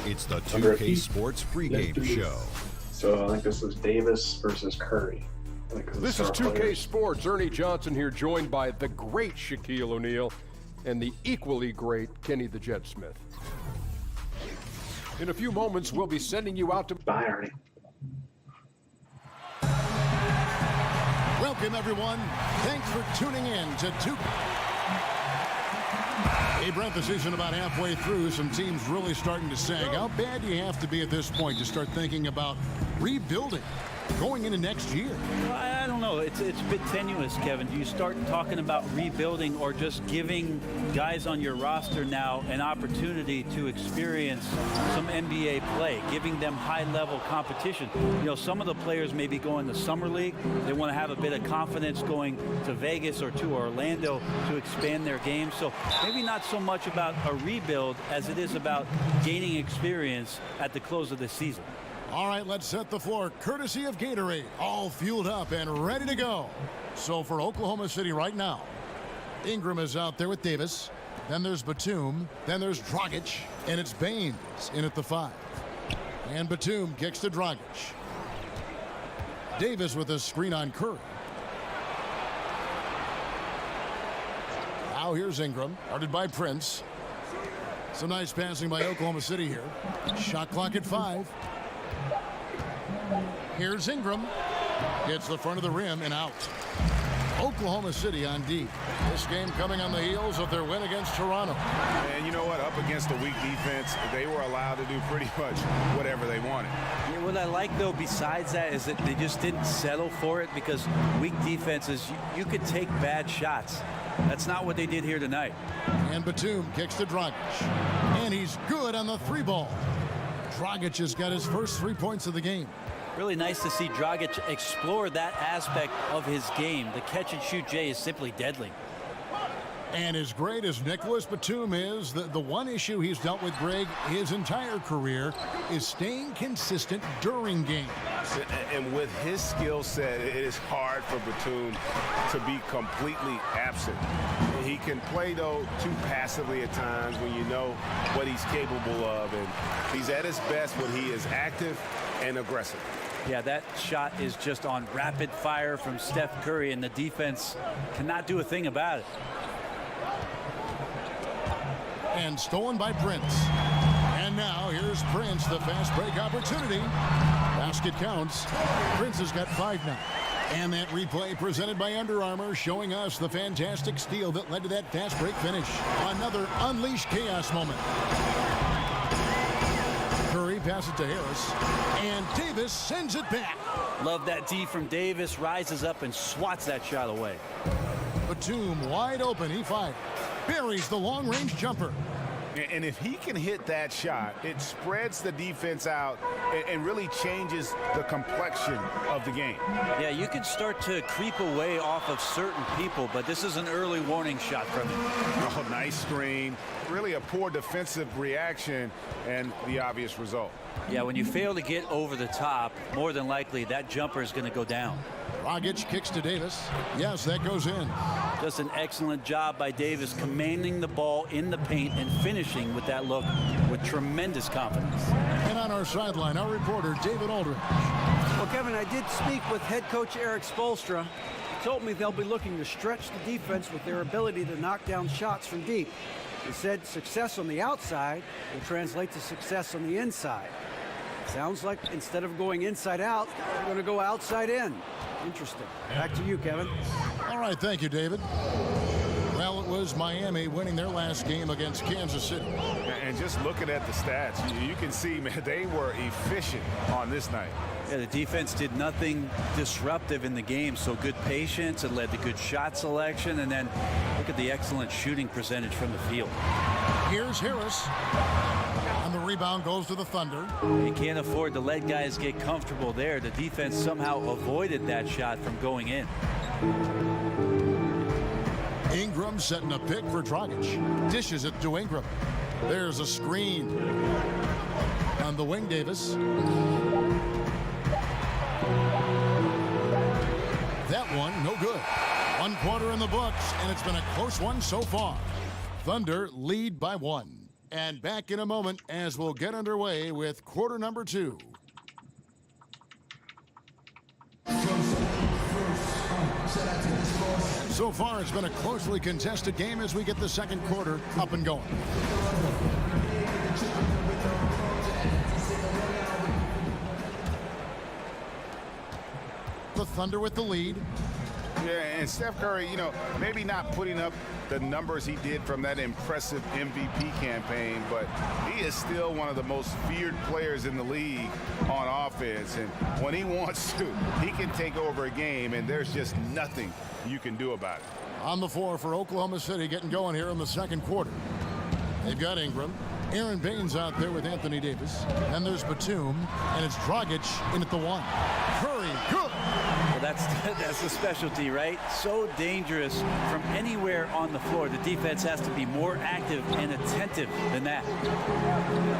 It's the 2K Sports pregame show. So I think this is Davis versus Curry. This is 2K Sports. Ernie Johnson here, joined by the great Shaquille O'Neal and the equally great Kenny the Jet Smith. In a few moments, we'll be sending you out to... Bye, Ernie. Welcome, everyone. Thanks for tuning in to 2K. Hey, Brent, the season about halfway through. Some teams really starting to sag. How bad do you have to be at this point to start thinking about rebuilding going into next year? Well, I don't know. It's a bit tenuous, Kevin. Do you start talking about rebuilding or just giving guys on your roster now an opportunity to experience some NBA play, giving them high-level competition? You know, some of the players may be going to Summer League. They want to have a bit of confidence going to Vegas or to Orlando to expand their game. So maybe not so much about a rebuild as it is about gaining experience at the close of the season. All right, let's set the floor courtesy of Gatorade, all fueled up and ready to go. So for Oklahoma City right now, Ingram is out there with Davis. Then there's Batum. Then there's Dragic. And it's Baines in at the 5. And Batum kicks to Dragic. Davis with a screen on Curry. Now here's Ingram, guarded by Prince. Some nice passing by Oklahoma City here. Shot clock at 5. Here's Ingram. Hits the front of the rim and out. Oklahoma City on D. This game coming on the heels of their win against Toronto. And you know what? Up against a weak defense, they were allowed to do pretty much whatever they wanted. Yeah, what I like, though, besides that, is that they just didn't settle for it, because weak defenses, you could take bad shots. That's not what they did here tonight. And Batum kicks to Dragic. And he's good on the 3-ball. Dragic has got his first 3 points of the game. Really nice to see Dragic explore that aspect of his game. The catch-and-shoot J is simply deadly. And as great as Nicholas Batum is, the one issue he's dealt with, Greg, his entire career is staying consistent during games. And with his skill set, it is hard for Batum to be completely absent. He can play, though, too passively at times when you know what he's capable of. And he's at his best when he is active and aggressive. Yeah, that shot is just on rapid fire from Steph Curry, and the defense cannot do a thing about it. And stolen by Prince. And now here's Prince, the fast break opportunity. Basket counts. Prince has got 5 now. And that replay presented by Under Armour, showing us the fantastic steal that led to that fast break finish. Another unleashed chaos moment. Curry passes it to Harris. And Davis sends it back. Love that D from Davis. Rises up and swats that shot away. Batum wide open. He fires. Buries the long-range jumper. And if he can hit that shot, it spreads the defense out and really changes the complexion of the game. Yeah, you can start to creep away off of certain people, but this is an early warning shot from him. Oh, nice screen. Really a poor defensive reaction and the obvious result. Yeah, when you fail to get over the top, more than likely that jumper is going to go down. Dragic kicks to Davis. Yes, that goes in. Just an excellent job by Davis, commanding the ball in the paint and finishing with that look with tremendous confidence. And on our sideline, our reporter, David Aldridge. Well, Kevin, I did speak with head coach Eric Spoelstra. He told me they'll be looking to stretch the defense with their ability to knock down shots from deep. He said success on the outside will translate to success on the inside. Sounds like instead of going inside out, they're going to go outside in. Interesting. Back to you, Kevin. All right, thank you, David. Well, it was Miami winning their last game against Kansas City. And just looking at the stats, you can see, man, they were efficient on this night. Yeah, the defense did nothing disruptive in the game, so good patience. It led to good shot selection, and then look at the excellent shooting percentage from the field. Here's Harris. And the rebound goes to the Thunder. You can't afford to let guys get comfortable there. The defense somehow avoided that shot from going in. Ingram setting a pick for Dragic. Dishes it to Ingram. There's a screen. On the wing, Davis. That one, no good. 1 quarter in the books, and it's been a close one so far. Thunder lead by 1. And back in a moment as we'll get underway with quarter number 2. So far, it's been a closely contested game as we get the second quarter up and going. The Thunder with the lead. Yeah, and Steph Curry, you know, maybe not putting up the numbers he did from that impressive MVP campaign, but he is still one of the most feared players in the league on offense. And when he wants to, he can take over a game, and there's just nothing you can do about it. On the floor for Oklahoma City, getting going here in the second quarter. They've got Ingram. Aaron Baines out there with Anthony Davis. And there's Batum, and it's Dragic in at the 1. Curry, good. Well, that's the specialty, right? So dangerous from anywhere on the floor. The defense has to be more active and attentive than that.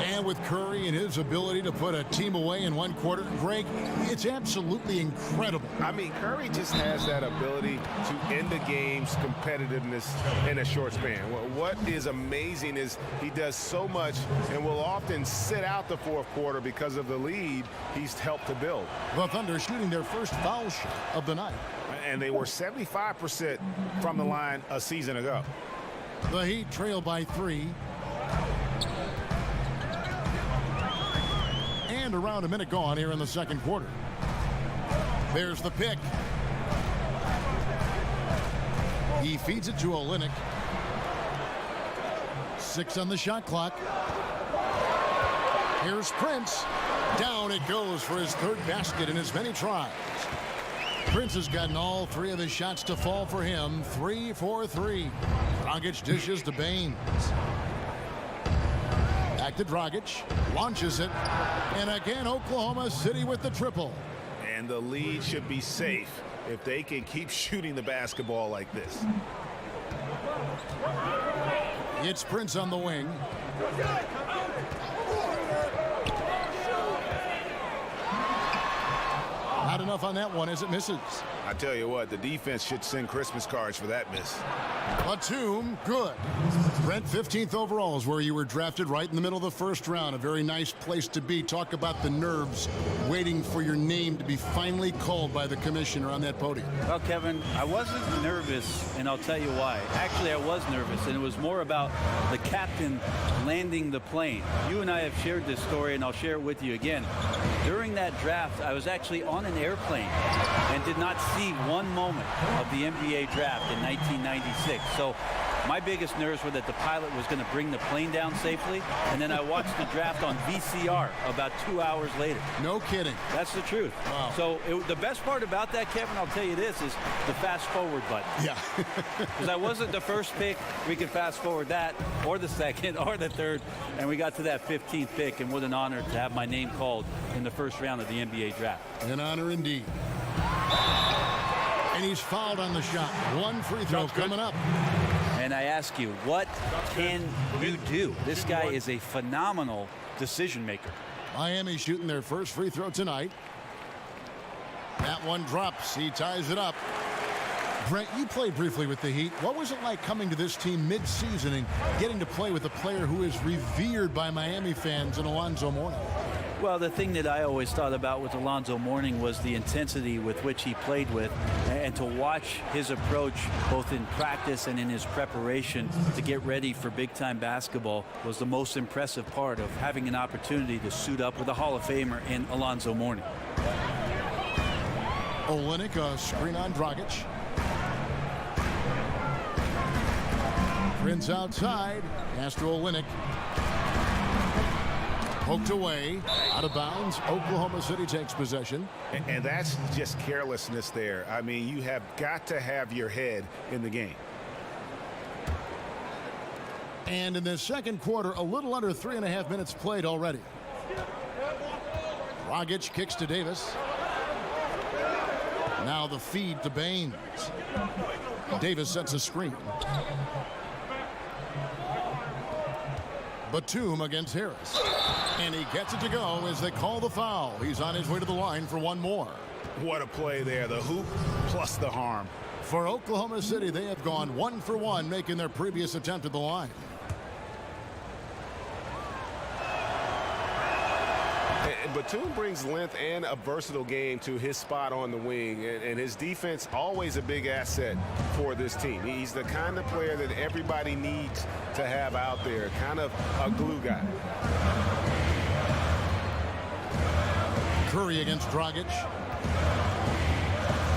And with Curry and his ability to put a team away in one quarter, Greg, it's absolutely incredible. I mean, Curry just has that ability to end the game's competitiveness in a short span. What is amazing is he does so much and will often sit out the fourth quarter because of the lead he's helped to build. The Thunder shooting their first foul shot of the night. And they were 75% from the line a season ago. The Heat trail by 3. And around a minute gone here in the second quarter. There's the pick. He feeds it to Olynyk. 6 on the shot clock. Here's Prince. Down it goes for his third basket in as many tries. Prince has gotten all 3 of his shots to fall for him. 3 for 3. Dragic dishes to Baines. Back to Dragic. Launches it. And again, Oklahoma City with the triple. And the lead should be safe if they can keep shooting the basketball like this. It's Prince on the wing. Not enough on that one as it misses. I tell you what, the defense should send Christmas cards for that miss. Batum, good. Brent, 15th overall is where you were drafted, right in the middle of the first round. A very nice place to be. Talk about the nerves waiting for your name to be finally called by the commissioner on that podium. Well, Kevin, I wasn't nervous, and I'll tell you why. Actually, I was nervous, and it was more about the captain landing the plane. You and I have shared this story, and I'll share it with you again. During that draft, I was actually on an airplane and did not see one moment of the NBA draft in 1996. So my biggest nerves were that the pilot was going to bring the plane down safely, and then I watched the draft on VCR about 2 hours later. No kidding. That's the truth. Wow. So the best part about that, Kevin, I'll tell you this, is the fast forward button. Yeah. Because I wasn't the first pick. We could fast forward that, or the second, or the third, and we got to that 15th pick, and what an honor to have my name called in the first round of the NBA draft. An honor indeed. And he's fouled on the shot. One free throw coming up. And I ask you, what can you do? This guy is a phenomenal decision maker. Miami shooting their first free throw tonight. That one drops. He ties it up. Brent, you played briefly with the Heat. What was it like coming to this team mid-season and getting to play with a player who is revered by Miami fans in Alonzo Mourning? Well, the thing that I always thought about with Alonzo Mourning was the intensity with which he played with, and to watch his approach both in practice and in his preparation to get ready for big-time basketball was the most impressive part of having an opportunity to suit up with a Hall of Famer in Alonzo Mourning. Olynyk, a screen on Dragic. Prince outside. Pass to Olynyk. Poked away, out of bounds. Oklahoma City takes possession. And that's just carelessness there. I mean, you have got to have your head in the game. And in the second quarter, a little under 3.5 minutes played already. Dragic kicks to Davis. Now the feed to Baines. Davis sets a screen. Batum against Harris. And he gets it to go as they call the foul. He's on his way to the line for one more. What a play there. The hoop plus the harm. For Oklahoma City, they have gone 1 for 1, making their previous attempt at the line. And Batum brings length and a versatile game to his spot on the wing, and his defense always a big asset for this team. He's the kind of player that everybody needs to have out there, kind of a glue guy. Curry against Dragic.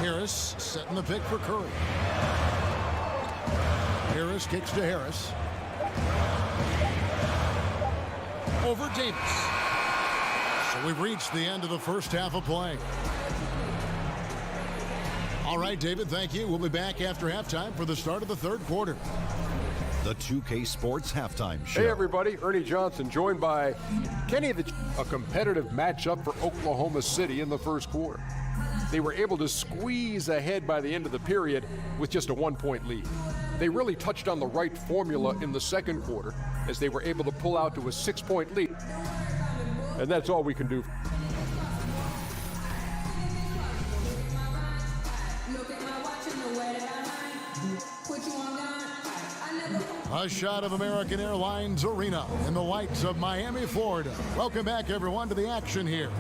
Harris setting the pick for Curry. Harris kicks to Harris. Over Davis. So we've reached the end of the first half of play. All right, David, thank you. We'll be back after halftime for the start of the third quarter. The 2K Sports Halftime Show. Hey everybody, Ernie Johnson joined by Kenny. A competitive matchup for Oklahoma City in the first quarter. They were able to squeeze ahead by the end of the period with just a 1-point lead. They really touched on the right formula in the second quarter as they were able to pull out to a 6-point lead. And that's all we can do. A shot of American Airlines Arena in the lights of Miami, Florida. Welcome back, everyone, to the action here.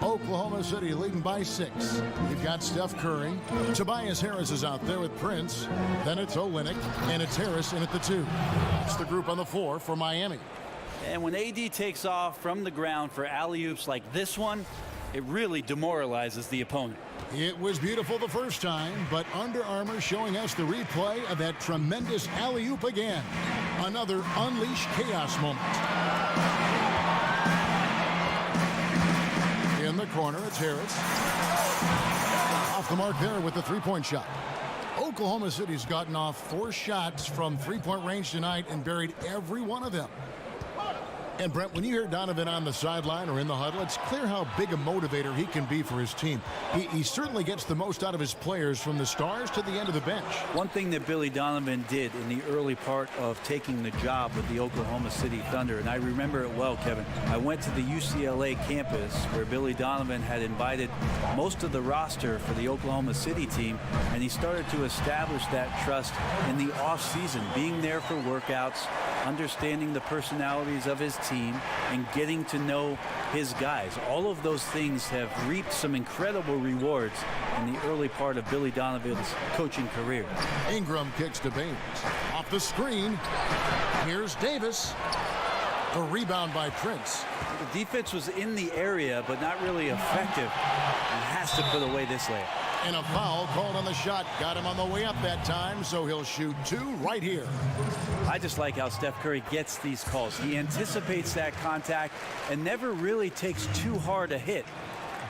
Oklahoma City leading by 6. You've got Steph Curry. Tobias Harris is out there with Prince. Then it's Olynyk, and it's Harris in at the 2. That's the group on the floor for Miami. And when AD takes off from the ground for alley-oops like this one, it really demoralizes the opponent. It was beautiful the first time, but Under Armour showing us the replay of that tremendous alley-oop again. Another unleash chaos moment. In the corner, it's Harris. Off the mark there with the three-point shot. Oklahoma City's gotten off 4 shots from three-point range tonight and buried every one of them. And Brent, when you hear Donovan on the sideline or in the huddle, it's clear how big a motivator he can be for his team. He certainly gets the most out of his players from the stars to the end of the bench. One thing that Billy Donovan did in the early part of taking the job with the Oklahoma City Thunder, and I remember it well, Kevin. I went to the UCLA campus where Billy Donovan had invited most of the roster for the Oklahoma City team, and he started to establish that trust in the off-season, being there for workouts, understanding the personalities of his team, and getting to know his guys. All of those things have reaped some incredible rewards in the early part of Billy Donovan's coaching career. Ingram kicks to Baines. Off the screen, here's Davis. The rebound by Prince. The defense was in the area, but not really effective. He has to put away this layup. And a foul called on the shot. Got him on the way up that time, so he'll shoot 2 right here. I just like how Steph Curry gets these calls. He anticipates that contact and never really takes too hard a hit.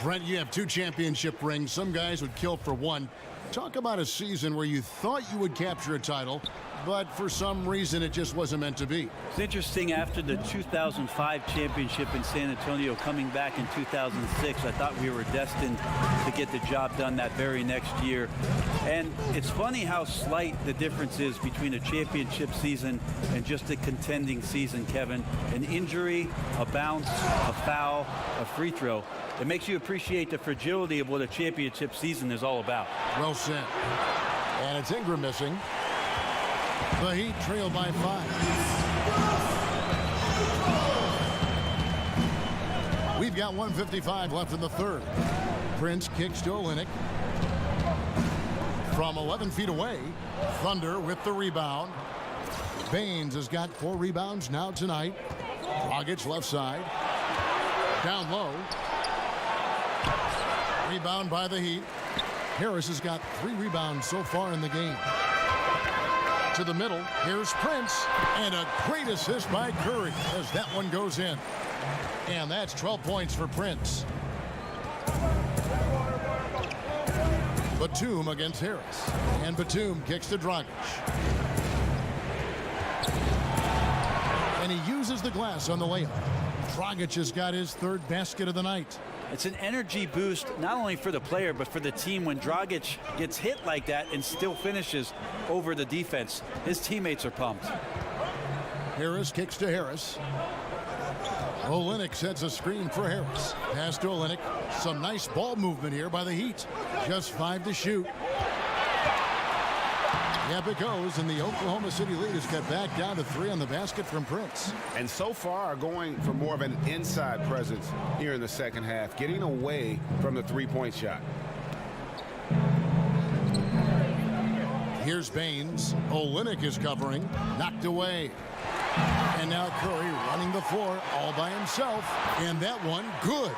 Brent, you have 2 championship rings. Some guys would kill for 1. Talk about a season where you thought you would capture a title, but for some reason it just wasn't meant to be. It's interesting, after the 2005 championship in San Antonio, coming back in 2006, I thought we were destined to get the job done that very next year. And it's funny how slight the difference is between a championship season and just a contending season, Kevin. An injury, a bounce, a foul, a free throw. It makes you appreciate the fragility of what a championship season is all about. Well said. And it's Ingram missing. The Heat trail by 5. We've got 1:55 left in the third. Prince kicks to Olynyk. From 11 feet away, Thunder with the rebound. Baines has got 4 rebounds now tonight. Dragic left side. Down low. Rebound by the Heat. Harris has got 3 rebounds so far in the game. To the middle, here's Prince, and a great assist by Curry as that one goes in. And that's 12 points for Prince. Batum against Harris, and Batum kicks to Dragic. And he uses the glass on the layup. Dragic has got his 3rd basket of the night. It's an energy boost not only for the player but for the team when Dragic gets hit like that and still finishes over the defense. His teammates are pumped. Harris kicks to Harris. Olynyk sets a screen for Harris. Pass to Olynyk. Some nice ball movement here by the Heat. Just 5 to shoot. Yep, it goes, and the Oklahoma City lead is cut back down to 3 on the basket from Prince. And so far going for more of an inside presence here in the second half, getting away from the three-point shot. Here's Baines. Olynyk is covering. Knocked away. And now Curry running the floor all by himself. And that one, good.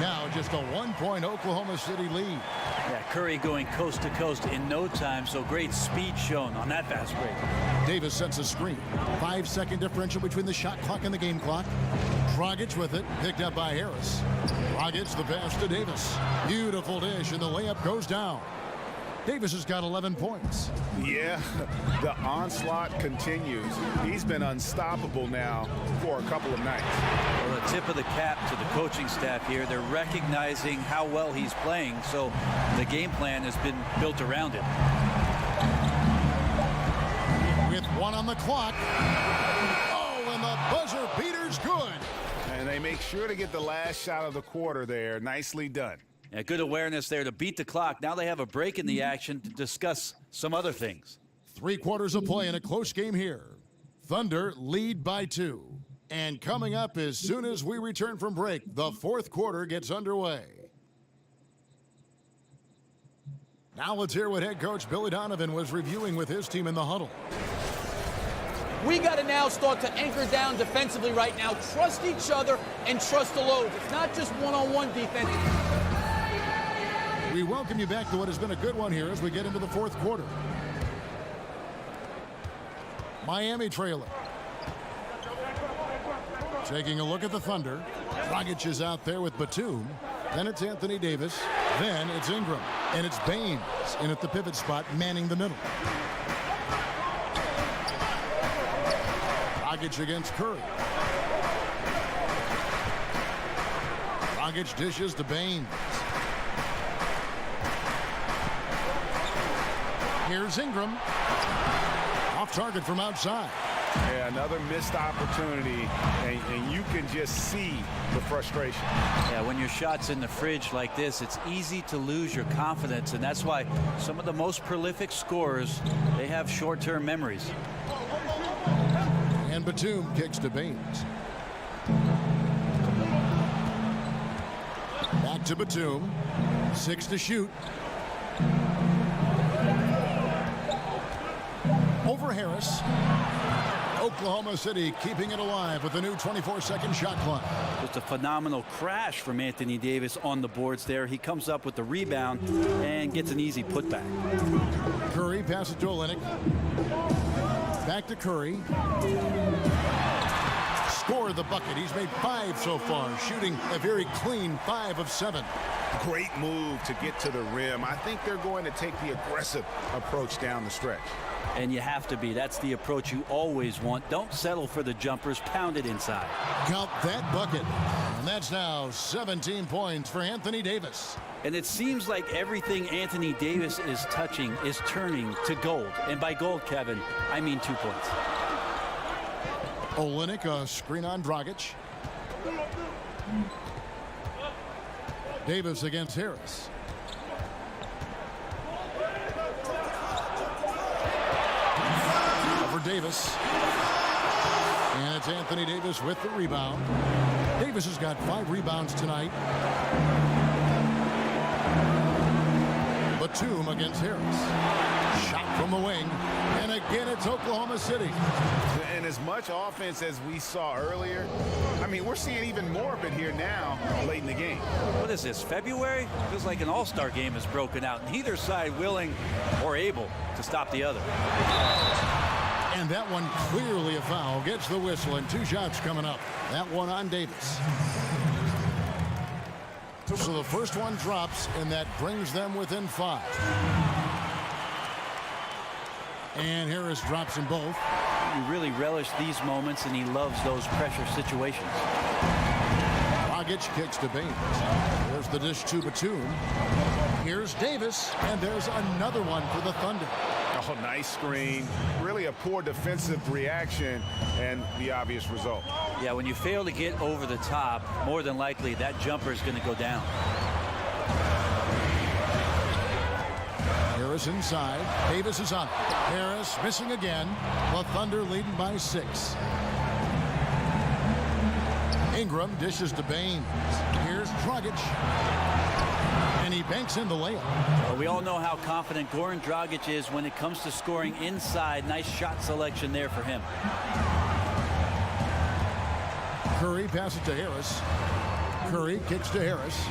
Now just a 1-point Oklahoma City lead. Yeah, Curry going coast to coast in no time, so great speed shown on that fast break. Davis sets a screen. 5-second differential between the shot clock and the game clock. Dragic with it, picked up by Harris. Dragic the pass to Davis. Beautiful dish, and the layup goes down. Davis has got 11 points. Yeah, the onslaught continues. He's been unstoppable now for a couple of nights. Well, a tip of the cap to the coaching staff here. They're recognizing how well he's playing, so the game plan has been built around it. With 1 on the clock. Oh, and the buzzer beater's good. And they make sure to get the last shot of the quarter there. Nicely done. Yeah, good awareness there to beat the clock. Now they have a break in the action to discuss some other things. 3 quarters of play in a close game here. Thunder lead by 2. And coming up as soon as we return from break, the 4th quarter gets underway. Now let's hear what head coach Billy Donovan was reviewing with his team in the huddle. We got to now start to anchor down defensively right now. Trust each other and trust the load. It's not just one-on-one defense. We welcome you back to what has been a good one here as we get into the 4th quarter. Miami trailing. Taking a look at the Thunder. Dragic is out there with Batum. Then it's Anthony Davis. Then it's Ingram. And it's Baines in at the pivot spot, manning the middle. Dragic against Curry. Dragic dishes to Baines. Here's Ingram. Off target from outside. Yeah, another missed opportunity, and you can just see the frustration. Yeah, when your shot's in the fridge like this, it's easy to lose your confidence, and that's why some of the most prolific scorers, they have short-term memories. And Batum kicks to Baines. Back to Batum. 6 to shoot. Over Harris. Oklahoma City keeping it alive with a new 24-second shot clock. Just a phenomenal crash from Anthony Davis on the boards there. He comes up with the rebound and gets an easy putback. Curry passes to Olynyk. Back to Curry. Score the bucket. He's made 5 so far, shooting a very clean 5 of 7. Great move to get to the rim. I think they're going to take the aggressive approach down the stretch. And you have to be. That's the approach you always want. Don't settle for the jumpers. Pound it inside. Count that bucket. And that's now 17 points for Anthony Davis. And it seems like everything Anthony Davis is touching is turning to gold. And by gold, Kevin, I mean 2 points. Olynyk, a screen on Dragic. Davis against Harris. For Davis. And it's Anthony Davis with the rebound. Davis has got 5 rebounds tonight. Batum against Harris. Shot from the wing. And again, it's Oklahoma City. And as much offense as we saw earlier, I mean, we're seeing even more of it here now late in the game. What is this, February? Feels like an all-star game has broken out. Neither side willing or able to stop the other. And that one clearly a foul. Gets the whistle, and 2 shots coming up. That one on Davis. So the first one drops, and that brings them within 5. And Harris drops them both. You really relish these moments, and he loves those pressure situations. Dragic kicks to Baines. There's the dish to Batum. Here's Davis, and there's another one for the Thunder. Oh, nice screen. Really a poor defensive reaction and the obvious result. Yeah, when you fail to get over the top, more than likely that jumper is going to go down. Harris inside. Davis is on. Harris missing again. The Thunder leading by 6. Ingram dishes to Baines. Here's Dragic. And he banks in the layup. Well, we all know how confident Goran Dragic is when it comes to scoring inside. Nice shot selection there for him. Curry passes to Harris. Curry kicks to Harris.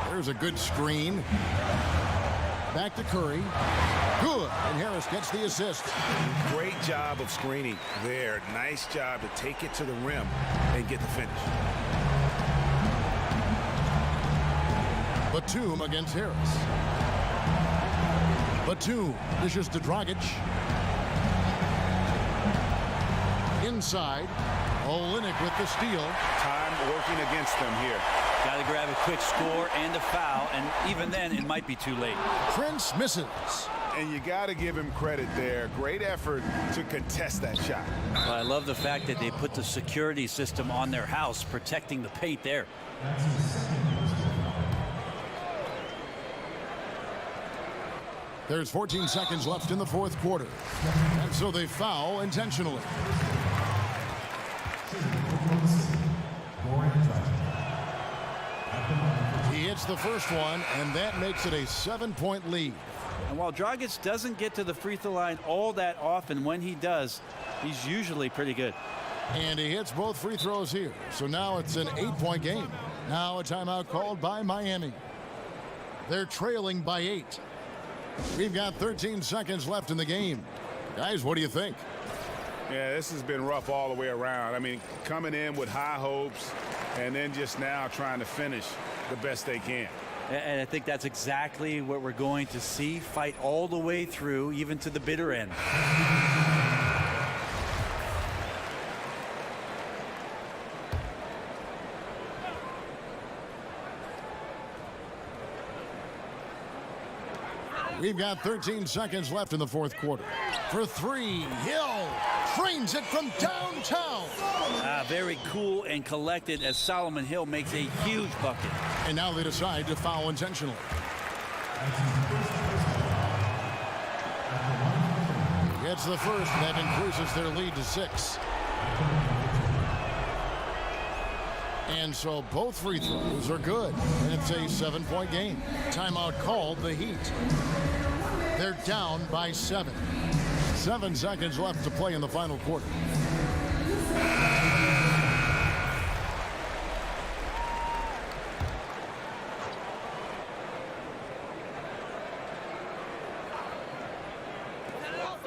There's a good screen. Back to Curry. Good. And Harris gets the assist. Great job of screening there. Nice job to take it to the rim and get the finish. Batum against Harris. Batum dishes to Dragic. Inside. Olynyk with the steal. Time working against them here. Got to grab a quick score and a foul, and even then it might be too late. Prince misses. And you got to give him credit there. Great effort to contest that shot. Well, I love the fact that they put the security system on their house, protecting the paint there. There's 14 seconds left in the fourth quarter. And so they foul intentionally. He hits the first one, and that makes it a 7-point lead. And while Dragic doesn't get to the free throw line all that often, when he does, he's usually pretty good. And he hits both free throws here. So now it's an 8-point game. Now a timeout called by Miami. They're trailing by 8. We've got 13 seconds left in the game. Guys, what do you think? Yeah, this has been rough all the way around. I mean, coming in with high hopes and then just now trying to finish the best they can. And I think that's exactly what we're going to see. Fight all the way through, even to the bitter end. We've got 13 seconds left in the fourth quarter. For 3, Hill trains it from downtown. Very cool and collected as Solomon Hill makes a huge bucket. And now they decide to foul intentionally. Gets the first, and that increases their lead to 6. And so both free throws are good, and it's a 7-point game. Timeout called, the Heat. They're down by 7. 7 seconds left to play in the final quarter.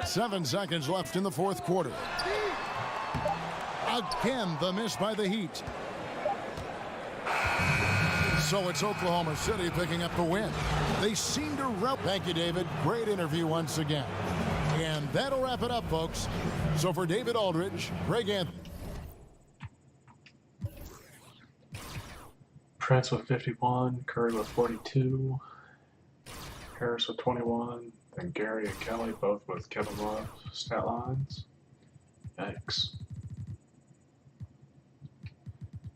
Seven seconds left in the fourth quarter. Again, the miss by the Heat. So it's Oklahoma City picking up the win. They seem to Thank you, David. Great interview once again. And that'll wrap it up, folks. So for David Aldridge, Greg Anthony. Prince with 51, Curry with 42, Harris with 21, then Gary and Kelly both with Kevin Love stat lines. Yikes.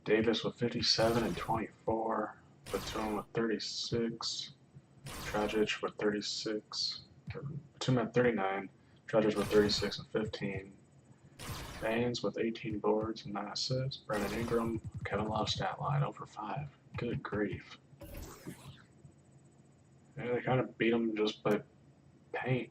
Davis with 57 and 24, Batum with 36, Dragic with 36, Batum at 39, Dragic with 36 and 15, Baines with 18 boards and 9 assists, Brandon Ingram, Kevin Love stat line over 5. Good grief. Yeah, they kind of beat him just by paint.